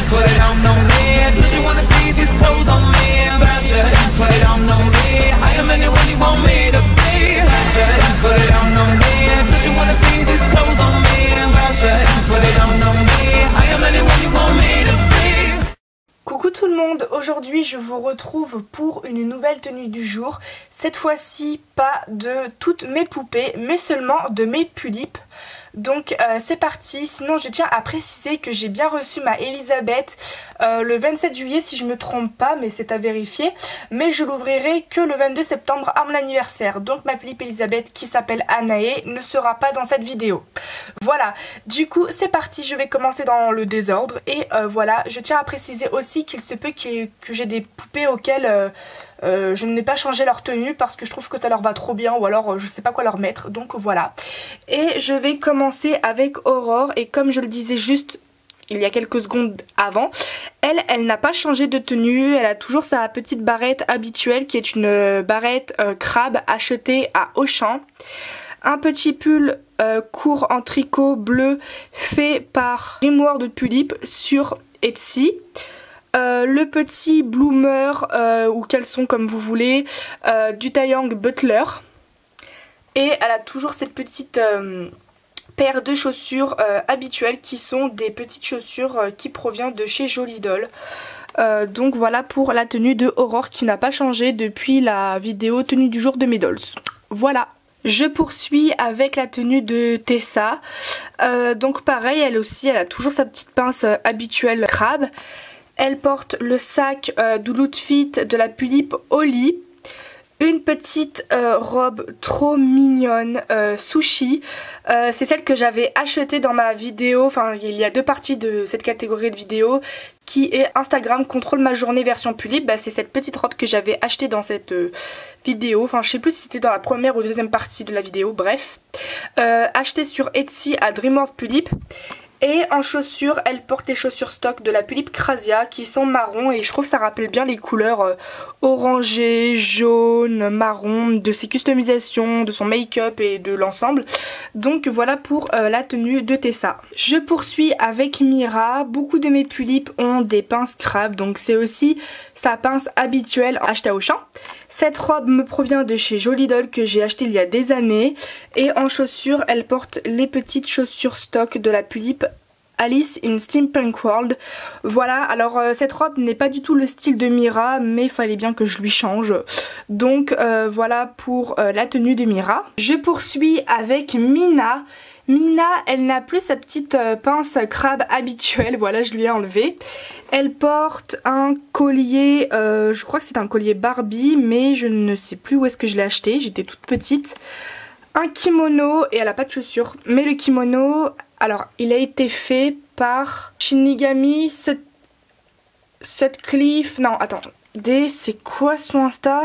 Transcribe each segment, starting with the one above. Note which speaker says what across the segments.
Speaker 1: put it on me. Do you wanna see these clothes on me? Fashion, put it on me. I am anyone you want me to be. Fashion, put it on me. Do you wanna see these clothes on me? Fashion, put it on me. I am anyone you want me to be.
Speaker 2: Coucou tout le monde, aujourd'hui je vous retrouve pour une nouvelle tenue du jour. Cette fois-ci pas de toutes mes poupées mais seulement de mes Pulip. Donc c'est parti. Sinon je tiens à préciser que j'ai bien reçu ma Elisabeth le 27 juillet si je me trompe pas, mais c'est à vérifier. Mais je l'ouvrirai que le 22 septembre à mon anniversaire. Donc ma Pulip Elisabeth qui s'appelle Anaé ne sera pas dans cette vidéo. Voilà, du coup c'est parti, je vais commencer dans le désordre. Et voilà, je tiens à préciser aussi qu'il se peut que j'ai des poupées auxquelles je n'ai pas changé leur tenue parce que je trouve que ça leur va trop bien, ou alors je sais pas quoi leur mettre, donc voilà. Et je vais commencer avec Aurore, et comme je le disais juste il y a quelques secondes avant, elle n'a pas changé de tenue, elle a toujours sa petite barrette habituelle qui est une barrette crabe achetée à Auchan. Un petit pull court en tricot bleu fait par Grimoire Pulip sur Etsy. Le petit bloomer ou caleçon comme vous voulez du Taeyang Butler, et elle a toujours cette petite paire de chaussures habituelles qui sont des petites chaussures qui proviennent de chez Jolly Doll. Donc voilà pour la tenue de Aurore qui n'a pas changé depuis la vidéo tenue du jour de mes dolls. Voilà. Je poursuis avec la tenue de Tessa. Donc pareil, elle aussi, elle a toujours sa petite pince habituelle crabe. Elle porte le sac d'Oulutfit de la Pulip Oli. Une petite robe trop mignonne, sushi. C'est celle que j'avais achetée dans ma vidéo. Enfin, il y a deux parties de cette catégorie de vidéo qui est Instagram contrôle ma journée version Pulip. Bah, c'est cette petite robe que j'avais achetée dans cette vidéo. Enfin, je sais plus si c'était dans la première ou deuxième partie de la vidéo. Bref. Achetée sur Etsy à Dreamworld Pulip. Et en chaussures, elle porte les chaussures stock de la Pulip Krasia qui sont marron, et je trouve que ça rappelle bien les couleurs orangé, jaune, marron de ses customisations, de son make-up et de l'ensemble. Donc voilà pour la tenue de Tessa. Je poursuis avec Mira. Beaucoup de mes Pulip ont des pinces crabe, donc c'est aussi sa pince habituelle achetée à Auchan. Cette robe me provient de chez Jolly Doll que j'ai acheté il y a des années, et en chaussures elle porte les petites chaussures stock de la Pulip Alice in Steampunk World. Voilà, alors cette robe n'est pas du tout le style de Mira, mais il fallait bien que je lui change. Donc voilà pour la tenue de Mira. Je poursuis avec Mina. Mina, elle n'a plus sa petite pince crabe habituelle, voilà, je lui ai enlevé. Elle porte un collier, je crois que c'est un collier Barbie, mais je ne sais plus où est-ce que je l'ai acheté, j'étais toute petite. Un kimono, et elle n'a pas de chaussures, mais le kimono, alors il a été fait par Shinigami Sutcliffe, non attends, c'est quoi son Insta?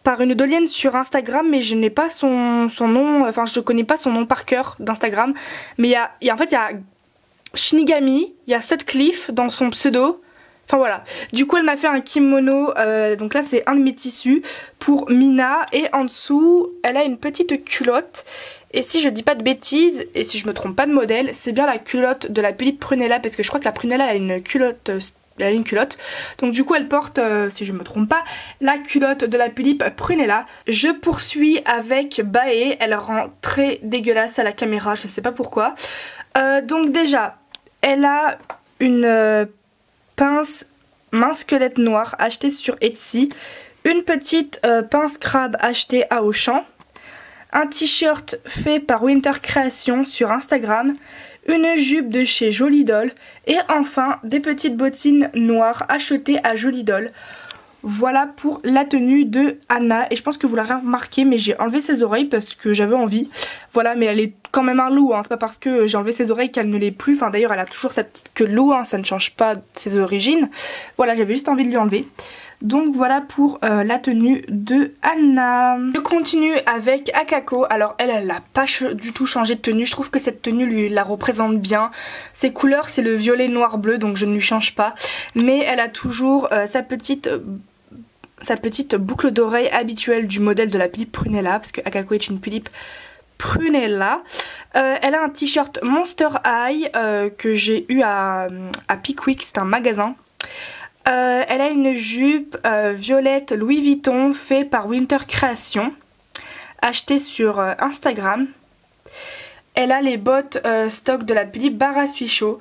Speaker 2: Par une dolienne sur Instagram, mais je n'ai pas son nom, enfin je ne connais pas son nom par cœur d'Instagram, mais en fait il y a Shinigami, il y a Sutcliffe dans son pseudo, enfin voilà. Du coup elle m'a fait un kimono, donc là c'est un de mes tissus pour Mina, et en dessous elle a une petite culotte, et si je dis pas de bêtises, et si je me trompe pas de modèle, c'est bien la culotte de la Pulip Prunella, parce que je crois que la Prunella a une culotte. Elle a une culotte, donc du coup elle porte, si je me trompe pas, la culotte de la Pulip Prunella. Je poursuis avec Bae, elle rend très dégueulasse à la caméra, je ne sais pas pourquoi. Donc déjà, elle a une pince main squelette noire achetée sur Etsy, une petite pince crabe achetée à Auchan, un t-shirt fait par Winter Creation sur Instagram, une jupe de chez Jolly Doll, et enfin des petites bottines noires achetées à Jolly Doll. Voilà pour la tenue de Anna, et je pense que vous l'aurez remarqué, mais j'ai enlevé ses oreilles parce que j'avais envie. Voilà, mais elle est quand même un loup, hein. C'est pas parce que j'ai enlevé ses oreilles qu'elle ne l'est plus. Enfin d'ailleurs elle a toujours sa petite queue loup, hein. Ça ne change pas ses origines. Voilà, j'avais juste envie de lui enlever. Donc voilà pour la tenue de Anna. Je continue avec Akako. Alors elle n'a pas du tout changé de tenue. Je trouve que cette tenue la représente bien. Ses couleurs c'est le violet noir bleu, donc je ne lui change pas. Mais elle a toujours sa petite boucle d'oreille habituelle du modèle de la Pulip Prunella, parce que Akako est une Pulip Prunella. Elle a un t-shirt Monster High que j'ai eu à Pickwick, c'est un magasin. Elle a une jupe violette Louis Vuitton fait par Winter Création, achetée sur Instagram. Elle a les bottes stock de la Philippe Barra Suis Chaud.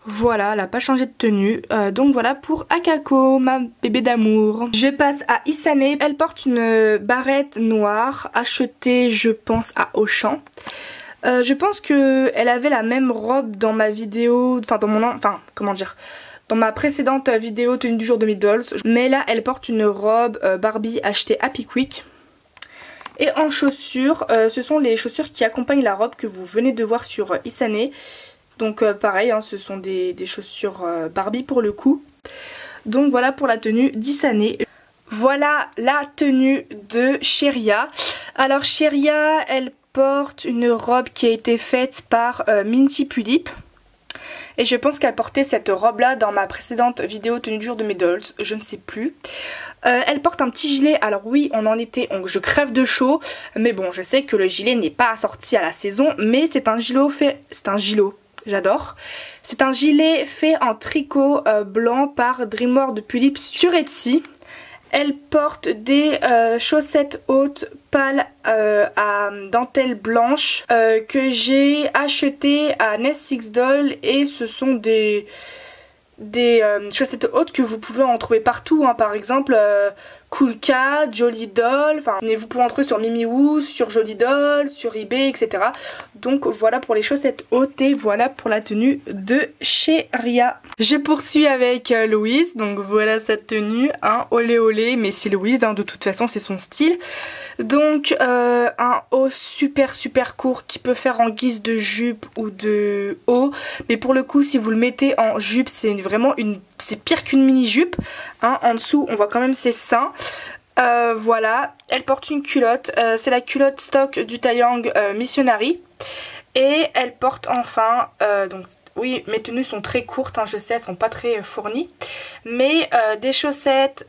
Speaker 2: Voilà, elle n'a pas changé de tenue. Donc voilà pour Akako, ma bébé d'amour. Je passe à Isane. Elle porte une barrette noire achetée, je pense, à Auchan. Je pense qu'elle avait la même robe dans ma vidéo, dans ma précédente vidéo tenue du jour de mes dolls. Mais là, elle porte une robe Barbie achetée à Pickwick. Et en chaussures, ce sont les chaussures qui accompagnent la robe que vous venez de voir sur Isane. Donc pareil, hein, ce sont des chaussures Barbie pour le coup. Donc voilà pour la tenue d'Isane. Voilà la tenue de Cheria. Alors Cheria, elle porte une robe qui a été faite par Minty Pulip. Et je pense qu'elle portait cette robe là dans ma précédente vidéo tenue du jour de mes dolls, je ne sais plus. Elle porte un petit gilet, alors oui on en était, je crève de chaud. Mais bon, je sais que le gilet n'est pas assorti à la saison, mais c'est un gilet fait... C'est un gilet, j'adore. C'est un gilet fait en tricot blanc par Dreamworld Pulip sur Etsy. Elle porte des chaussettes hautes pâles à dentelle blanche que j'ai achetées à Nest Six Doll, et ce sont des chaussettes hautes que vous pouvez en trouver partout, hein. Par exemple Cool Cat, Jolly Doll, enfin vous pouvez en trouver sur Mimiwoo, sur Jolly Doll, sur eBay, etc. Donc voilà pour les chaussettes hautes et voilà pour la tenue de Cheria. Je poursuis avec Louise, donc voilà sa tenue, hein, olé olé, mais c'est Louise, hein, de toute façon c'est son style. Donc un haut super court qui peut faire en guise de jupe ou de haut, mais pour le coup si vous le mettez en jupe c'est vraiment c'est pire qu'une mini jupe, hein. En dessous on voit quand même ses seins. Voilà, elle porte une culotte, c'est la culotte stock du Taeyang Missionary, et elle porte enfin, donc oui mes tenues sont très courtes, hein, je sais, elles sont pas très fournies, mais des chaussettes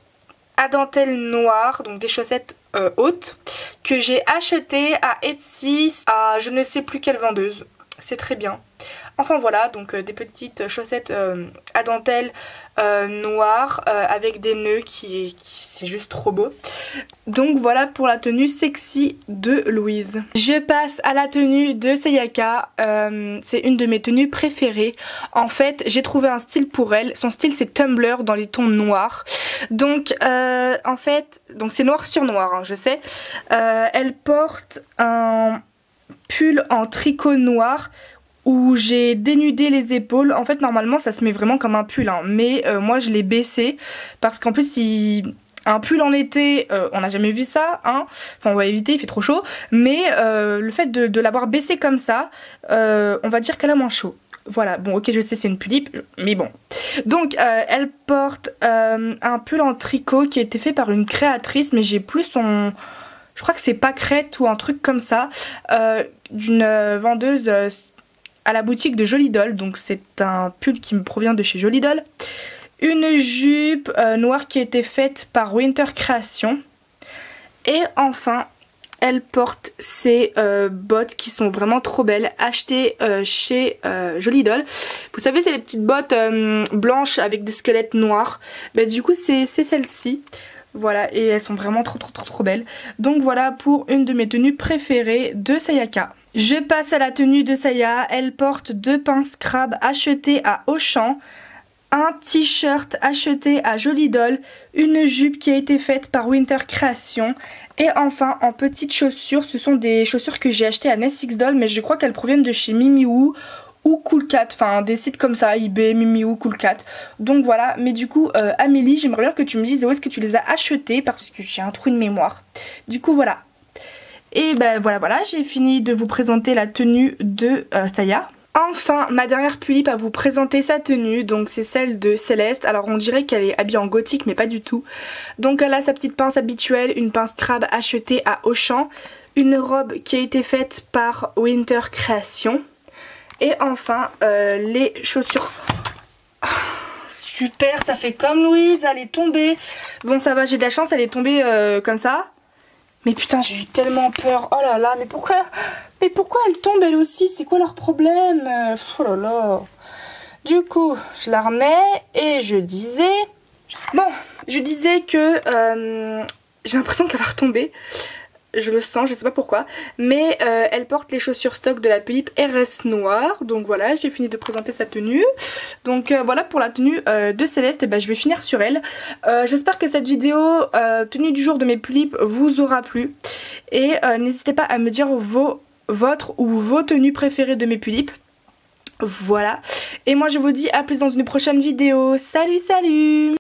Speaker 2: à dentelle noire, donc des chaussettes hautes que j'ai achetées à Etsy à je ne sais plus quelle vendeuse, c'est très bien. Enfin voilà, donc des petites chaussettes à dentelle noire avec des nœuds c'est juste trop beau. Donc voilà pour la tenue sexy de Louise. Je passe à la tenue de Sayaka. C'est une de mes tenues préférées. En fait j'ai trouvé un style pour elle. Son style c'est Tumblr dans les tons noirs. Donc en fait c'est noir sur noir, hein, je sais. Elle porte un pull en tricot noir où j'ai dénudé les épaules. En fait normalement ça se met vraiment comme un pull, hein, mais moi je l'ai baissé parce qu'en plus un pull en été, on n'a jamais vu ça, hein. Enfin on va éviter, il fait trop chaud, mais le fait de l'avoir baissé comme ça, on va dire qu'elle a moins chaud. Voilà, bon ok je sais c'est une Pulip, mais bon. Donc elle porte un pull en tricot qui a été fait par une créatrice, mais j'ai plus son... Je crois que c'est Pâquerette ou un truc comme ça, d'une vendeuse à la boutique de Jolly Doll, donc c'est un pull qui me provient de chez Jolly Doll. Une jupe noire qui a été faite par Winter Création. Et enfin, elle porte ces bottes qui sont vraiment trop belles, achetées chez Jolly Doll. Vous savez, c'est les petites bottes blanches avec des squelettes noirs. Bah, du coup, c'est celle-ci. Voilà, et elles sont vraiment trop belles. Donc voilà pour une de mes tenues préférées de Sayaka. Je passe à la tenue de Saya. Elle porte deux pinces crabes achetées à Auchan, un t-shirt acheté à Jolly Doll, une jupe qui a été faite par Winter Création, et enfin en petites chaussures. Ce sont des chaussures que j'ai achetées à Nest Six Doll, mais je crois qu'elles proviennent de chez Mimiwoo ou Cool Cat, enfin des sites comme ça, eBay, Mimiwoo, Cool Cat. Donc voilà, mais du coup Amélie, j'aimerais bien que tu me dises où est-ce que tu les as achetées parce que j'ai un trou de mémoire. Du coup voilà. Et ben voilà, j'ai fini de vous présenter la tenue de Saya. Enfin, ma dernière Pulip à vous présenter sa tenue, donc c'est celle de Céleste. Alors on dirait qu'elle est habillée en gothique, mais pas du tout. Donc elle a sa petite pince habituelle, une pince crabe achetée à Auchan, une robe qui a été faite par Winter Création, et enfin les chaussures. Super, ça fait comme Louise, elle est tombée. Bon ça va, j'ai de la chance, elle est tombée comme ça. Mais putain, j'ai eu tellement peur. Oh là là, mais pourquoi Mais pourquoi elle tombe elle aussi? C'est quoi leur problème? Oh là là. Du coup, je la remets et je disais... Bon, je disais que j'ai l'impression qu'elle va retomber. Je le sens, je sais pas pourquoi. Mais elle porte les chaussures stock de la Pulip RS noire. Donc voilà, j'ai fini de présenter sa tenue. Donc voilà pour la tenue de Céleste. Et ben, je vais finir sur elle. J'espère que cette vidéo tenue du jour de mes Pulip vous aura plu. Et n'hésitez pas à me dire votre ou vos tenues préférées de mes Pulip. Voilà. Et moi je vous dis à plus dans une prochaine vidéo. Salut, salut!